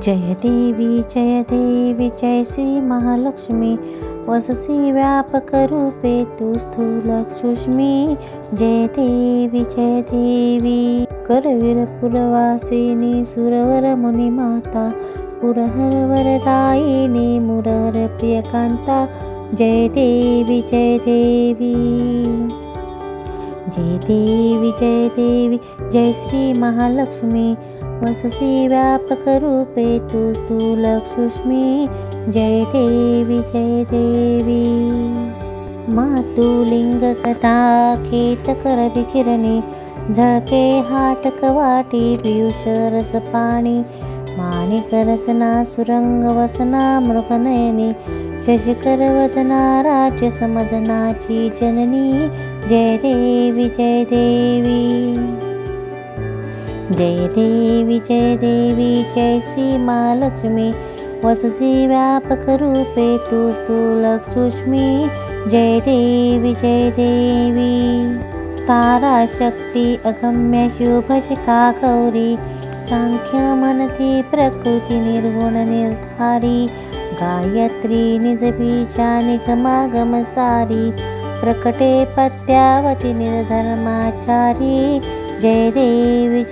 जय देवी जय श्री महालक्ष्मी वससी व्यापक रूपे तू स्थूल सूक्ष्मी जय देवी करवीर पुरवासिनी सुरवर मुनी माता पुरहर वरदायिनी मुरहर प्रियकांता जय देवी जय देवी जय श्री महालक्ष्मी वससी व्यापक रूपे तू स्थूल सूक्ष्मी जय देवी मातुलिंग कथा खेत कर विकिरणी झळके हाटक वाटी पियुष रस पाणी माणिक रसना सुरंग वसना मृगनयनी शशिकर वदना राज्य समदनाची जननी जय देवी जय श्री महालक्ष्मी वससी व्यापक रूपे तू स्थूल सूक्ष्मी जय देवी तारा शक्ती अगम्य शुभशिखा गौरी सांख्य मनती प्रकृती निर्गुण निर्धारी गायत्री निज बीजा निगमागम सारी प्रकटे पत्यावती निज धर्माचारी जय देवी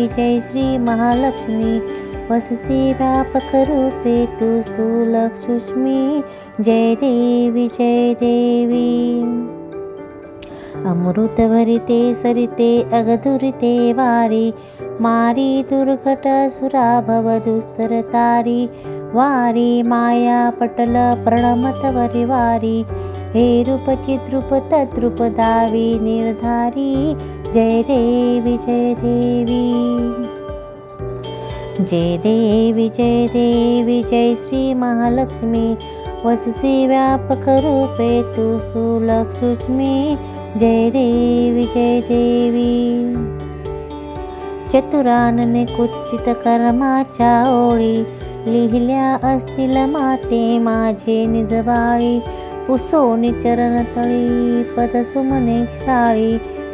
जय श्री महालक्ष्मी वससी व्यापक रूपे तू स्थूल सूक्ष्मी जय देवी अमृत भरिते सरिते अगधुरिते वारी मारी दुर्घट सुरा भव दुस्तर तारी वारी माया पटल प्रणमत वरिवारी हे रूप चिद्रूप तद्रूप दावी निर्धारी जय देवी जय श्री महालक्ष्मी वससी व्यापक रूपे तू स्थूल सूक्ष्मी जय देवी चतुरानने कुचित कर्माच्या ओळी लिहिल्या असतील माते माझे निजबाळी पुसोनी चरण तळी पदसुमने शाळी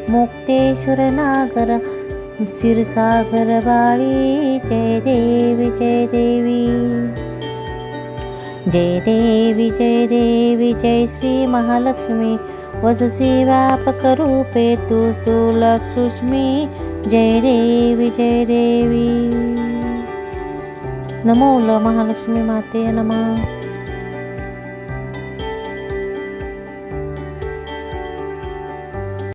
मुक्तेश्वर नागर क्षीरसागर बाळी जय देवी जय श्री महालक्ष्मी वससी व्यापक रूपे तू स्थूल सूक्ष्मी जय देवी नमो महालक्ष्मी माते नमः।